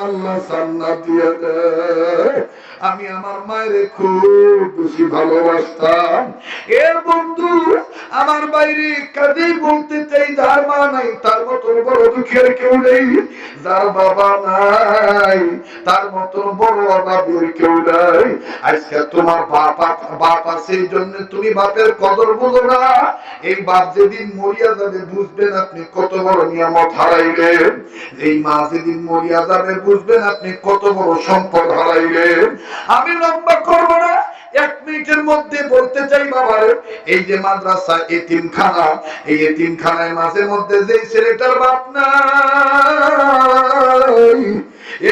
আল্লাহ জান্নাত দিয়ে দেয়। আমি আমার মায়ের খুব বেশি ভালোবাসতাম। এর বন্ধু আমার বাইরে কাজেই বলতে চাই, যার মা নাই তার মতন বড় দুঃখের কেউ নেই, যার বাবা নাই তার মতন বড় অভাবের কেউ নাই। আজকে তোমার বাপ আছে, এই জন্য তুমি বাপের কদর বোঝো না। এই বাপ যেদিন মরিয়া যাবে বুঝবেন আপনি কত বড় নিয়ামত হারাইলেন। এই মা যেদিন মরিয়া যাবে বুঝবেন আপনি কত বড় সম্পদ হারাইলেন। আমি লম্বা করবো না, 1 মিনিটের মধ্যে বলতে চাই বাবার, এই যে মাদ্রাসা এতিমখানা, এই এতিমখানায় মাঝে মধ্যে যে ছেলেটার বাপ নাই,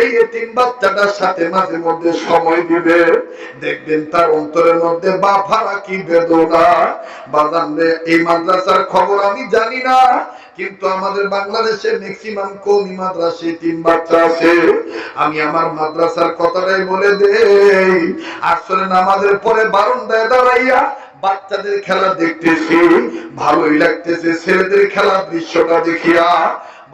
এই এতিম বাচ্চাটার সাথে মাঝে মধ্যে সময় দিবে, দেখবেন তার অন্তরের মধ্যে বাপ হারা কি বেদনা। বাজান রে, এই মাদ্রাসার খবর আমি জানি না, কিন্তু আমাদের বাংলাদেশে ম্যাক্সিমাম কওমি মাদ্রাসায় এতিম বাচ্চা আছে। আমি আমার মাদ্রাসার কথাটাই বলে দেই, আসলে নামাজের পরে বারান্দায় দাঁড়াইয়া বাচ্চাদের খেলা দেখতেছি, ভালোই লাগতেছে ছেলেদের খেলার দৃশ্যটা দেখিয়া।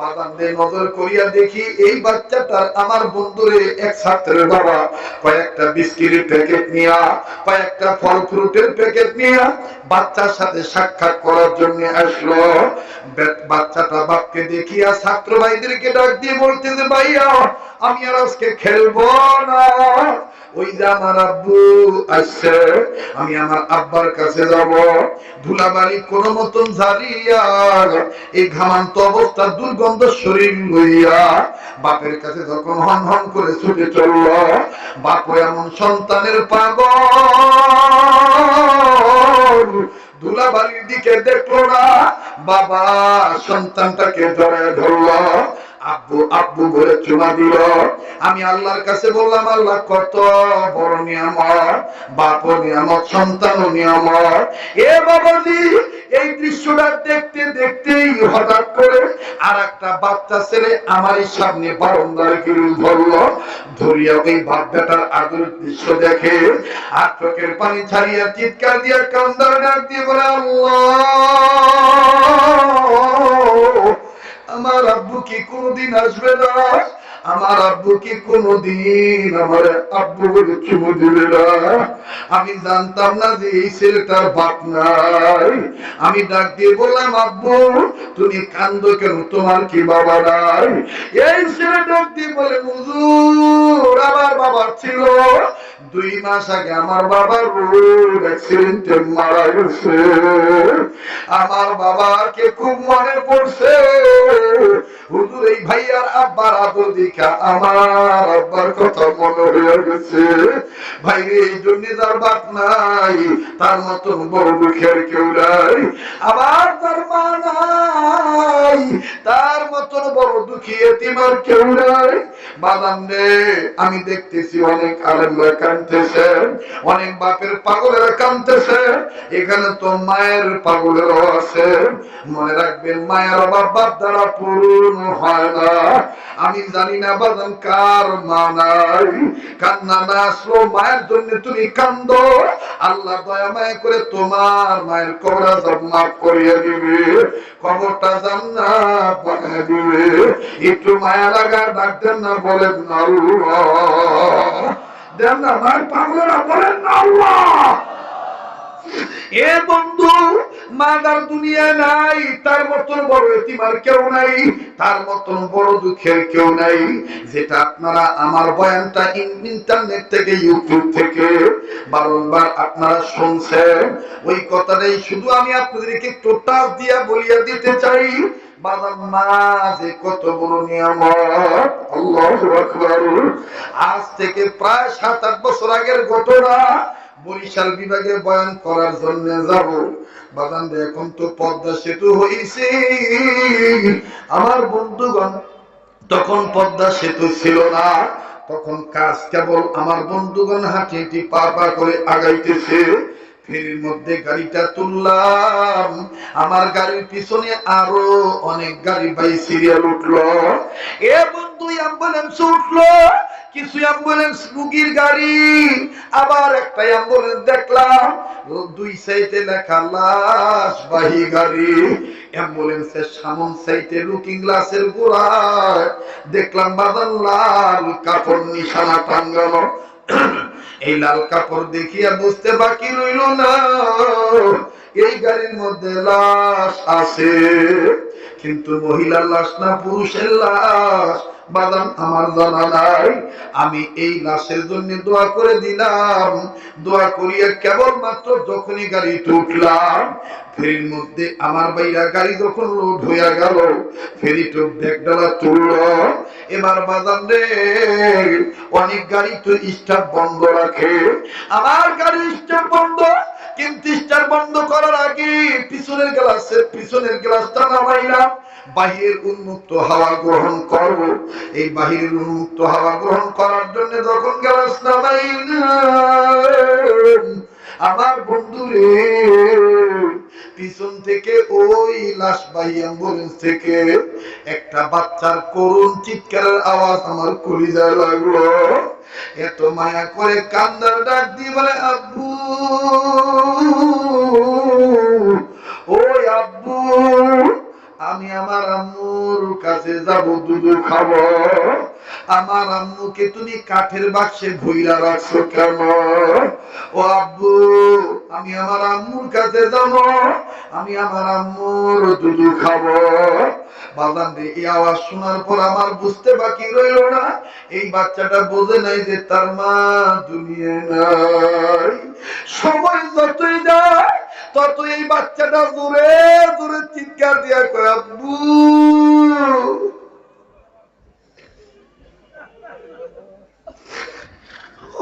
বাগানে নজর করিয়া দেখি এই বাচ্চাটার আমার বন্ধুরে এক ছাত্রের বাবা কয়েকটা বিস্কিটের প্যাকেট নিয়া, কয়েকটা ফল ফ্রুটের প্যাকেট নিয়া বাচ্চার সাথে সাক্ষাৎ করার জন্য আসলো। বাচ্চাটা বাপকে দেখিয়া ছাত্র ভাইদেরকে ডাক দিয়ে বলতেছে, ভাইয়া আমি আর আজকে খেলবো না, ওই যে আমার আব্বু আসছে, আমি আমার আব্বার কাছে যাব। ধুলাবালি কোন মতন ঝাড়িয়া এই ঘামান্ত অবস্থা দুর্গন্ধ শরীর লইয়া বাপের কাছে যখন হন হন করে ছুটে চলল, বাপ এমন সন্তানের পাগল, ধুলাবালির দিকে দেখলো না, বাবা সন্তানটাকে জড়ায় ধরল, আব্বু আব্বু বলে চুমা দিল। আমি আল্লাহর কাছে বললাম, আল্লাহ কত বড় নিয়ামত, বাপও নিয়ামত, সন্তানও নিয়ামত। এ বাবাজি, এই দৃশ্যটা দেখতে দেখতেই হঠাৎ করে আর একটা বাচ্চা ছেলে আমার সামনে বারান্দার গ্রিল ধরলো, ধরিয়া ওই বাপ বেটার আদরের দৃশ্য দেখে আর চোখের পানি ছাড়িয়া চিৎকার দিয়া কান্দার ডাক দিয়ে বলে, আল্লাহ আমার আব্বু কি কোনদিন আসবে না, আমার আব্বু কি কোনদিন আমার আব্বু বলে চুমু দিবে না। আমি জানতাম না যে এই ছেলেটার বাপ নাই। আমি ডাক দিয়ে বললাম, আব্বু তুমি কান্দো কেন, তোমার কি বাবা নাই? এই ছেলে ডাক দিয়ে বলে, হুজুর আমার বাবা ছিল, 2 মাস আগে আমার বাবার রোড অ্যাক্সিডেন্টে মারা গেছে, আমার বাবাকে খুব মনে পড়ছে। হুজুর এই ভাইয়ার আব্বার আদর দেখা আমার আব্বার কথা মনে হয়ে গেছে। ভাই এই জন্য যার বাপ নাই তার মতন বড় দুঃখের কেউ নাই, আবার তার মা নাই তার মতন বড় দুঃখী এতিম আর কেউ নাই। বাদাম রে, আমি দেখতেছি অনেক আলেমরা কাঁদতেছেন, অনেক বাপের পাগলেরা কাঁদতেছে, এখানে তো মায়ের পাগলেরও আছে। মনে রাখবেন, মায়ের অভাব বাপ দ্বারা পূরণ হয় না। আমি জানি না বাদাম কার মা নাই, কান্না না আসলো মায়ের জন্য তুমি কান্দো, আল্লাহ দয়া মায়া করে তোমার মায়ের কবর আযাব মাফ করিয়ে দিবে, কবরটা জান্নাত বানিয়ে দিবে। একটু মায়া লাগা ডাকতেন না, বলেন না আল্লাহ, দেন না মায়ের পাগলেরা, বলেন না আল্লাহ। এ বন্ধু, মাদার দুনিয়া নাই, তার মতন বড় এতিম আর কেউ নাই, তার মতন বড় দুঃখের কেউ নাই। যেটা আপনারা আমার বয়ানটা ইন্টারনেট থেকে, ইউটিউব থেকে বারংবার আপনারা শুনছেন, ওই কথাটাই শুধু আমি আপনাদেরকে একটু টাচ দিয়া বলিয়া দিতে চাই। বাবার মা যে কত বড় নিয়ামত, আল্লাহু আকবার। আজ থেকে প্রায় 7-8 বছর আগের ঘটনা, বরিশাল বিভাগে বয়ান করার জন্য যাব। বাগান এখন তো পদ্মা সেতু হয়েছে, আমার বন্ধুগণ তখন পদ্মা সেতু ছিল না, তখন কাজ কেবল আমার বন্ধুগণ হাঁটি হাঁটি পা পা করে আগাইতেছে। ফেরির মধ্যে গাড়িটা তুললাম, আমার গাড়ির পিছনে আরো অনেক গাড়ি বাই সিরিয়াল উঠলো। এ বন্ধু অ্যাম্বুলেন্স উঠলো, কিছু অ্যাম্বুলেন্স রুগীর গাড়ি, আবার একটা অ্যাম্বুলেন্স দেখলাম দুই সাইডে লেখা লাশবাহী গাড়ি। অ্যাম্বুলেন্সের সামন সাইডে লুকিং গ্লাসের গোড়ায় দেখলাম বাদান লাল কাপড় নিশানা টাঙ্গানো। এই লাল কাপড় দেখিয়া বুঝতে বাকি রইল না এই গাড়ির মধ্যে লাশ আছে, কিন্তু মহিলার লাশ না পুরুষের লাশ বাদাম আমার জানা নাই। আমি এই লাশের জন্য দোয়া করে দিলাম। দোয়া করিয়া কেবলমাত্র যখনই গাড়িতে উঠলাম, ফেরির মধ্যে আমার ভাইরা গাড়ি যখন লোড হইয়া গেল, ফেরি তো ব্যাগডালা তুলল। এবার বাদাম রে, অনেক গাড়ি তো স্টার্ট বন্ধ রাখে, আমার গাড়ি স্টার্ট বন্ধ, কিন্তু স্টার্ট বন্ধ করার আগে পিছনের গ্লাসটা নামাইলাম, বাহিরের উন্মুক্ত হাওয়া গ্রহণ করব। এই বাহিরের উন্মুক্ত হাওয়া গ্রহণ করার জন্য যখন গ্লাস নামাইলাম, আমার বন্ধুরে পিছন থেকে ওই লাশবাহী অ্যাম্বুলেন্স থেকে একটা বাচ্চার করুণ চিৎকারের আওয়াজ আমার কলিজায় লাগলো। এত মায়া করে কান্দার ডাক দিয়ে বলে, আব্বু, ওই আব্বু, আমি আমার আম্মুর কাছে যাব, দুধ খাবো। আমার আম্মুকে তুমি কাঠের বাক্সে ভইরা রাখছো কেন? ও আব্বু, আমি আমার আম্মুর কাছে যাব, আমি আমার আম্মুর দুধ খাবো। বাজান রে, এই আওয়াজ শোনার পর আমার বুঝতে বাকি রইল না, এই বাচ্চাটা বোঝে নাই যে তার মা দুনিয়া নাই। সময় যতই যায় তত এই বাচ্চাটা জোরে জোরে চিৎকার দিয়া কয়, আব্বু,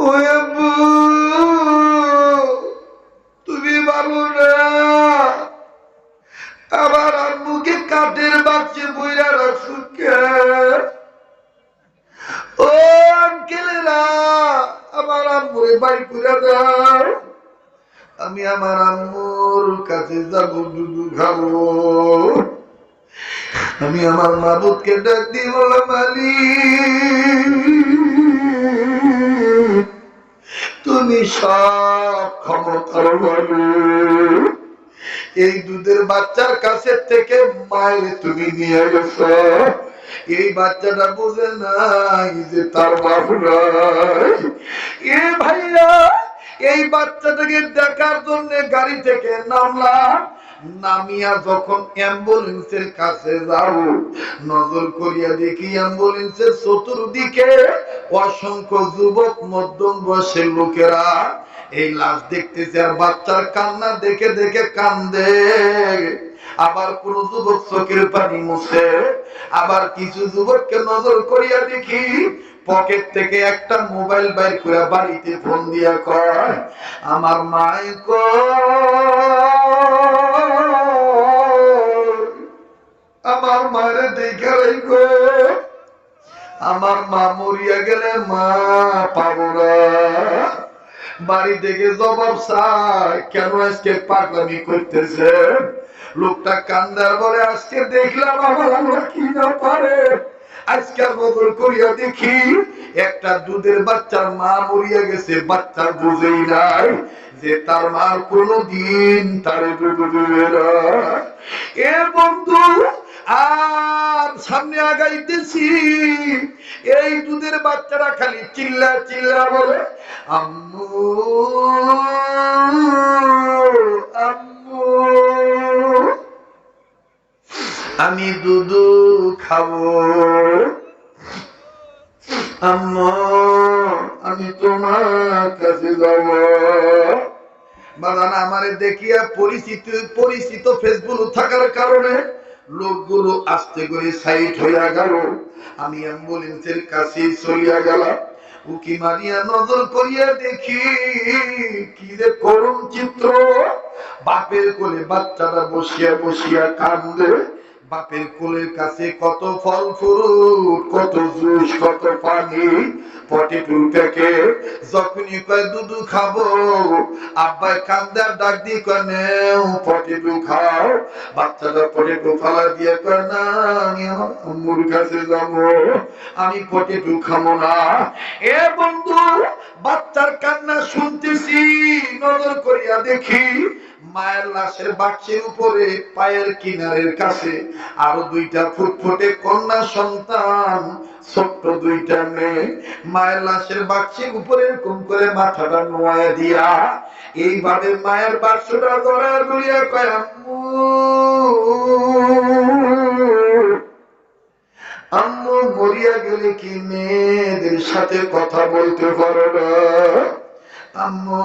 ও আব্বু, তুমি ভালো না, আবার আম্মুকে কাঠের বাক্সে বইরা রাখছো কেন? ও আঙ্কেলেরা, আমার আম্মুরে বাই করে দাও, আমি আমার আম্মুর কাছে যাব, দুধ খাবো। আমি আমার মাবুদকে ডাক দিয়ে বললাম, মালিক, তুমি সব ক্ষমতার মালিক, এই দুধের বাচ্চার কাছে থেকে মায়ের তুমি নিয়ে গেছো, এই বাচ্চাটা বুঝে নাই যে তার বাপ নাই। এ ভাইয়া, এই বাচ্চাটাকে দেখার জন্য গাড়ি থেকে নামলাম, নামিয়া যখন অ্যাম্বুলেন্সের কাছে যাও, নজর করিয়া দেখি অ্যাম্বুলেন্সের চতুর্দিকে অসংখ্য যুবক মধ্যম বয়সের লোকেরা এই লাশ দেখতেছে আর বাচ্চার কান্না দেখে দেখে কান্দে। আবার কোন যুবক চোখের পানি মুছে, আবার কিছু যুবককে নজর করিয়া দেখি পকেট থেকে একটা মোবাইল বাইর করে বাড়িতে ফোন দিয়া কয়, আমার মাই আমার মায়ের দেখে রাখো, আমার মা মরিয়া গেলে মা পাবো না। বাড়ি থেকে জবাব চায়, কেন আজকে পাগলামি করতেছে? লোকটা কান্দার বলে, আজকে দেখলাম আমার আল্লাহ কি না পারে, আজকাল নজর করিয়া দেখি একটা দুধের বাচ্চার মা মরিয়া গেছে, বাচ্চার বুঝেই নাই যে তার মার কোনদিন তারে দুধ দেবে না। এ বন্ধু, আর সামনে আগাইতেছি, এই দুধের বাচ্চারা খালি চিল্লা চিল্লা বলে, আম্মু, আম্মু, আমি দুধ খাবো, আম্মু, আমি তোমার কাছে যাব। বাদানা আমারে দেখিয়া পরিচিত ফেসবুক থাকার কারণে লোকগুলো আস্তে করে সাইড হইয়া গেল। আমি অ্যাম্বুলেন্সের কাছে চলিয়া গেলাম, উকি মারিয়া নজর করিয়া দেখি কি যে করুণ চিত্র। বাপের কোলে বাচ্চাটা বসিয়া বসিয়া কান্দে, বাপের কোলের কাছে কত ফল ফ্রুট, কত জুস, কত পানি, পটেটো প্যাকেট। যখনই কয় দুধু খাবো, আব্বাই কান্দার ডাক দিয়ে কয় নেও পটেটো খাও। বাচ্চাটা পটেটো ফালা দিয়ে কয় না, আমি আমার আম্মুর কাছে যাবো, আমি পটেটো খাবো না। এ বন্ধু, বাচ্চার কান্না শুনতেছি, নজর করিয়া দেখি মায়ের লাশের বাক্সের উপরে পায়ের কিনারের কাছে আরো দুইটা ফুটফুটে কন্যা সন্তান, ছোট্ট দুইটা মেয়ে। মায়ের লাশের বাক্সের উপরে এরকম করে মাথাটা নোয়া দিয়া এইভাবে মায়ের বাক্সটা ধরা ধরিয়া কয় আম্মু, আম্মু মরিয়া গেলে কি মেয়েদের সাথে কথা বলতে পারো না? আম্মু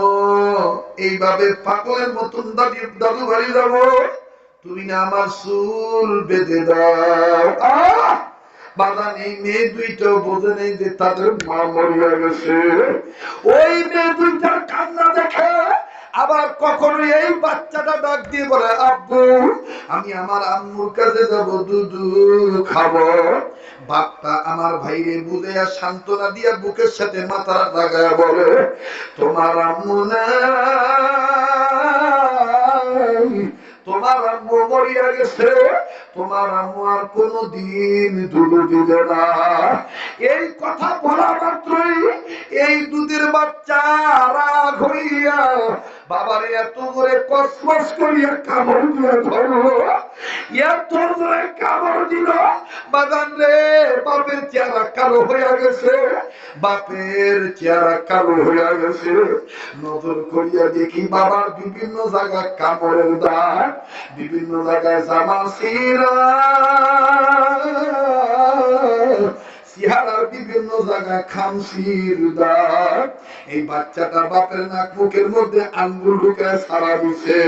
এইভাবে পাগলের মতন দাদু বাড়ি যাবো, তুমি না আমার চুল বেঁধে দাও। বাদান এই মেয়ে দুইটা বোঝে নেই যে তাদের মা মরিয়া গেছে। ওই মেয়ে দুইটার কান্না দেখে আবার কখনো এই বাচ্চাটা ডাক দিয়ে বলে আব্বু, আমি আমার আম্মুর কাছে যাবো, দুধু খাবো। বাপটা আমার ভাইরে বুঝে আর সান্ত্বনা দিয়া বুকের সাথে মাথা লাগায় বলে তোমার আম্মু নাই, তোমার আম্মু মরিয়া গেছে, তোমার আম্মু আর কোনদিন দুধ দিবে না। এই কথা বলা মাত্রই এই দুধের বাচ্চা রাগ হইয়া বাবারে এত করে কসমস করিয়া কামড় দিয়ে ধরলো, এত করে কামড় দিল বাগান রে, বাপের চেহারা কালো হইয়া গেছে, বাপের চেহারা কালো হইয়া গেছে। নজর করিয়া দেখি বাবার বিভিন্ন জায়গায় কামড়ের দাগ, বিভিন্ন জায়গায় জামা ছিঁড়া, চেহারার বিভিন্ন জায়গায় খামচির দাগ। এই বাচ্চাটা বাপের নাক মুখের মধ্যে আঙ্গুল ঢুকায় সারা দিছে,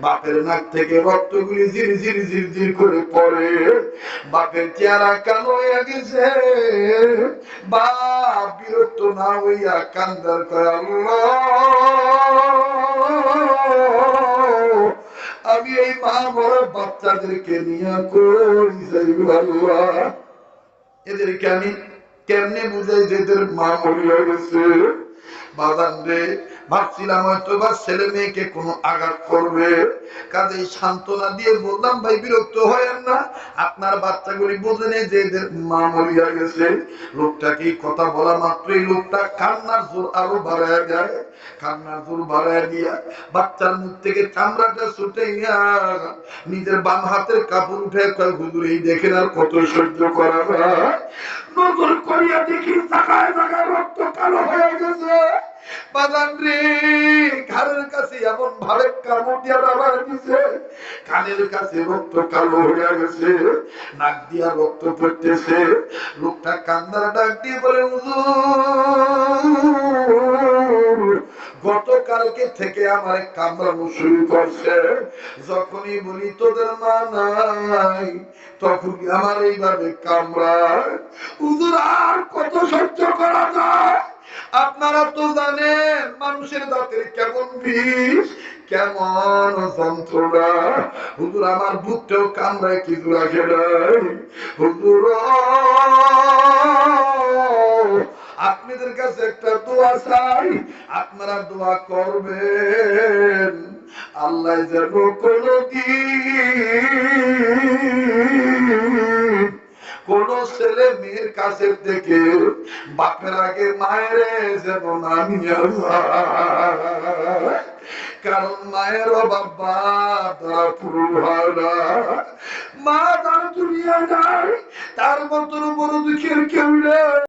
বাপের নাক থেকে রক্তগুলি ঝিরি ঝিরি ঝির ঝির করে পড়ে, বাপের চেহারা কালো হয়ে গেছে। বাপ বিরক্ত না হইয়া কান্দার কয় আল্লাহ, আমি এই মা বড় বাচ্চাদেরকে নিয়ে কই যাইব আল্লাহ, এদেরকে আমি কেমনে বুঝাই যে এদের মা মরিয়া গেছে। বাজান রে, ভাবছিলাম হয়তো বা ছেলে মেয়েকে কোনো আঘাত করবে, কাজেই সান্ত্বনা দিয়ে বললাম ভাই বিরক্ত হয়েন না, আপনার বাচ্চাগুলি বুঝে নেই যে এদের মা মরিয়া গেছে। লোকটাকে কথা বলা মাত্রই লোকটা কান্নার জোর আরো বাড়ায় যায়, কান্নার জোর বাড়ায় দিয়া বাচ্চার মুখ থেকে চামড়াটা ছুটে গিয়া নিজের বাম হাতের কাপড় উঠে কয় হুজুর এই দেখেন আর কত সহ্য করা যায়। নজর করিয়া দেখি জায়গায় জায়গায় রক্ত কালো হয়ে গেছে। বাজান রে, ঘাড়ের কাছে এমন ভাবে কামড় দিয়া বাবার দিছে, কানের কাছে রক্ত কালো হয়ে গেছে, নাক দিয়া রক্ত পড়তেছে। লোকটা কান্দার ডাক দিয়ে বলে হুজুর, গতকালকে থেকে আমার কামড়ানো শুরু করছে, যখনই বলি তোদের মা নাই তখন আমার এইভাবে কামড়ায়। হুজুর আর কত সহ্য করা যায়? আপনারা তো জানেন মানুষের দাঁতের কেমন বিষ, কেমন যন্ত্রণা। হুজুর আমার বুকটাও কামড়ায় কিছু রাখে নাই। হুজুর আপনাদের কাছে একটা দোয়া চাই, আপনারা দোয়া করবেন আল্লাহ যেন কোনদিন কোন ছেলে মেয়ের কাছে থেকে বাপের আগে মায়ের যেন নামিয়ে যায়, কারণ মায়ের অভাব দ্বারা পুরো হয় না। মা তার দুনিয়া নাই, তার মতন বড় দুঃখের কেউ নেই।